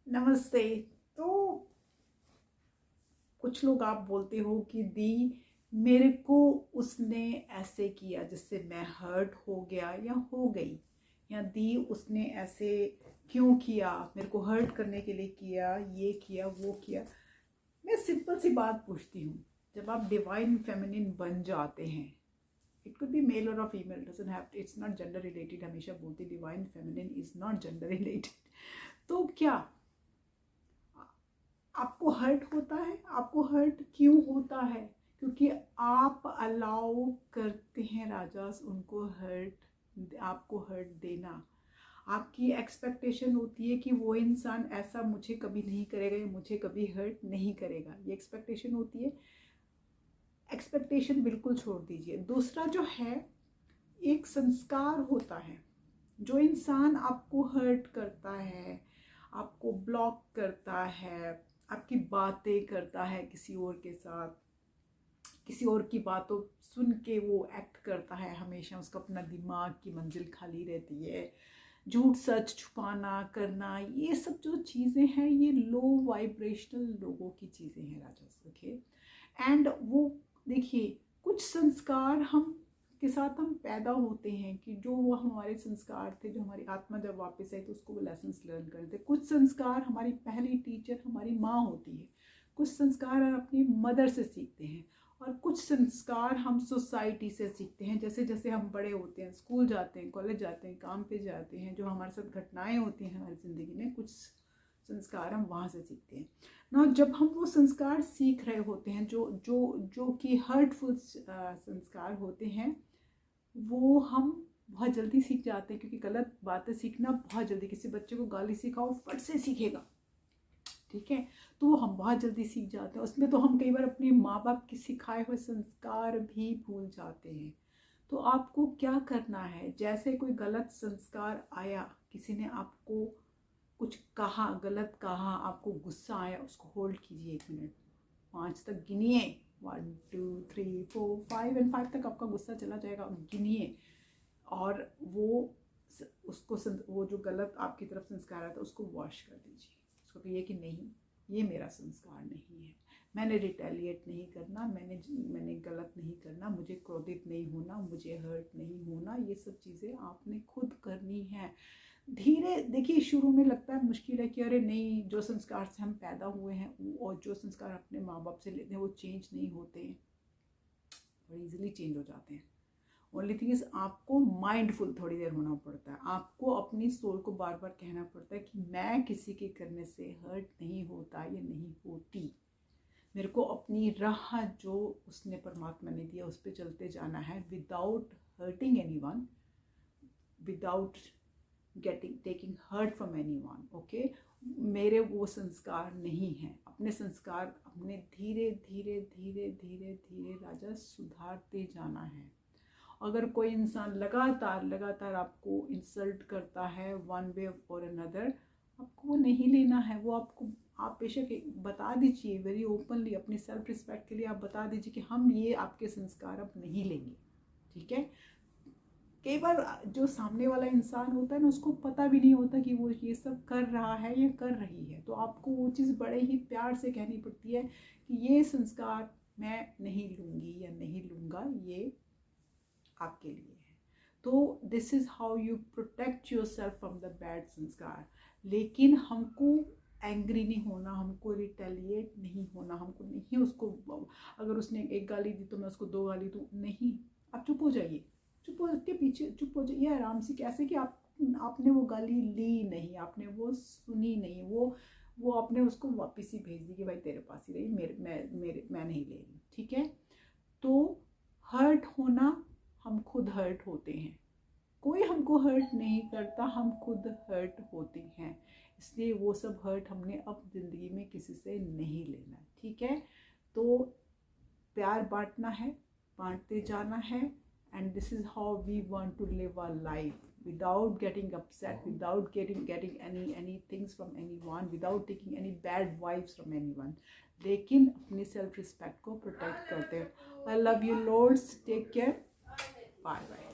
नमस्ते। तो कुछ लोग आप बोलते हो कि दी मेरे को उसने ऐसे किया जिससे मैं हर्ट हो गया या हो गई, या दी उसने ऐसे क्यों किया, मेरे को हर्ट करने के लिए किया, ये किया वो किया। मैं सिंपल सी बात पूछती हूँ, जब आप डिवाइन फेमिनिन बन जाते हैं, इट कुड बी मेल और female, doesn't have, it's not gender related, हमेशा बोलती divine feminine is not gender related. तो क्या आपको हर्ट होता है? आपको हर्ट क्यों होता है? क्योंकि आप अलाउ करते हैं राजास उनको हर्ट, आपको हर्ट देना। आपकी एक्सपेक्टेशन होती है कि वो इंसान ऐसा मुझे कभी नहीं करेगा या मुझे कभी हर्ट नहीं करेगा, ये एक्सपेक्टेशन होती है। एक्सपेक्टेशन बिल्कुल छोड़ दीजिए। दूसरा जो है, एक संस्कार होता है। जो इंसान आपको हर्ट करता है, आपको ब्लॉक करता है, आपकी बातें करता है किसी और के साथ, किसी और की बातों सुन के वो एक्ट करता है, हमेशा उसका अपना दिमाग की मंजिल खाली रहती है, झूठ सच छुपाना करना, ये सब जो चीज़ें हैं ये लो वाइब्रेशनल लोगों की चीज़ें हैं राजा। ओके, एंड वो देखिए, कुछ संस्कार हम के साथ हम पैदा होते हैं कि जो वो हमारे संस्कार थे, जो हमारी आत्मा जब वापस आई तो उसको वो लेसन्स लर्न करते थे। कुछ संस्कार हमारी पहली टीचर हमारी माँ होती है, कुछ संस्कार हम अपनी मदर से सीखते हैं, और कुछ संस्कार हम सोसाइटी से सीखते हैं। जैसे जैसे हम बड़े होते हैं, स्कूल जाते हैं, कॉलेज जाते हैं, काम पे जाते हैं, जो हमारे साथ घटनाएं होती हैं हमारी ज़िंदगी में, कुछ संस्कार हम वहाँ से सीखते हैं ना। जब हम वो संस्कार सीख रहे होते हैं, जो जो जो कि हर्टफुल संस्कार होते हैं, वो हम बहुत जल्दी सीख जाते हैं। क्योंकि गलत बातें सीखना बहुत जल्दी, किसी बच्चे को गाली सिखाओ फट से सीखेगा, ठीक है, तो वो हम बहुत जल्दी सीख जाते हैं। उसमें तो हम कई बार अपने माँ बाप के सिखाए हुए संस्कार भी भूल जाते हैं। तो आपको क्या करना है, जैसे कोई गलत संस्कार आया, किसी ने आपको कुछ कहा, गलत कहा, आपको गुस्सा आया, उसको होल्ड कीजिए 1 मिनट, 5 तक गिनिए, 1 2 3 4 5 एंड 5 तक आपका गुस्सा चला जाएगा, गिनिए। और उसको वो जो गलत आपकी तरफ संस्कार आया था उसको वॉश कर दीजिए। उसको कहिए कि नहीं, ये मेरा संस्कार नहीं है, मैंने रिटेलिएट नहीं करना, मैंने गलत नहीं करना, मुझे क्रोधित नहीं होना, मुझे हर्ट नहीं होना, ये सब चीज़ें आपने खुद करनी है। धीरे देखिए, शुरू में लगता है मुश्किल है कि अरे नहीं, जो संस्कार से हम पैदा हुए हैं और जो संस्कार अपने माँ बाप से लेते हैं वो चेंज नहीं होते हैं, और इजीली चेंज हो जाते हैं। ओनली थिंग इज, आपको माइंडफुल थोड़ी देर होना पड़ता है, आपको अपनी सोल को बार बार कहना पड़ता है कि मैं किसी के करने से हर्ट नहीं होता या नहीं होती, मेरे को अपनी राह जो उसने परमात्मा ने दिया उस पर चलते जाना है, without hurting anyone, without taking hurt from anyone. Okay, मेरे वो संस्कार नहीं हैं। अपने संस्कार अपने धीरे धीरे धीरे धीरे धीरे राजा सुधारते जाना है। अगर कोई इंसान लगातार लगातार आपको इंसल्ट करता है वन वे और अनदर, आपको वो नहीं लेना है। वो आपको, आप बेशक बता दीजिए वेरी ओपनली, अपनी सेल्फ रिस्पेक्ट के लिए आप बता दीजिए कि हम ये आपके संस्कार अब नहीं लेंगे, ठीक है। कई बार जो सामने वाला इंसान होता है ना, उसको पता भी नहीं होता कि वो ये सब कर रहा है या कर रही है, तो आपको वो चीज़ बड़े ही प्यार से कहनी पड़ती है कि ये संस्कार मैं नहीं लूँगी या नहीं लूँगा, ये आपके लिए है। तो this is how you protect your self from the bad संस्कार। लेकिन हमको एंग्री नहीं होना, हमको रिटेलिएट नहीं होना, हमको नहीं उसको, अगर उसने 1 गाली दी तो मैं उसको 2 गाली दूँ, नहीं। आप चुप हो जाइए, चुप हो के पीछे चुप हो जाइए आराम से। कैसे कि आपने वो गाली ली नहीं, आपने वो सुनी नहीं, वो आपने उसको वापस ही भेज दी कि भाई तेरे पास ही रही, मैं नहीं ले रही, ठीक है। तो हर्ट होना, हम खुद हर्ट होते हैं, कोई हमको हर्ट नहीं करता, हम खुद हर्ट होते हैं। इसलिए वो सब हर्ट हमने अब ज़िंदगी में किसी से नहीं लेना, ठीक है। तो प्यार बांटना है, बांटते जाना है, and this is how we want to live our life, without getting upset, without getting any things from anyone, without taking any bad vibes from anyone, लेकिन अपनी सेल्फ रिस्पेक्ट को प्रोटेक्ट करते हैं। I love you lords, take care, bye bye.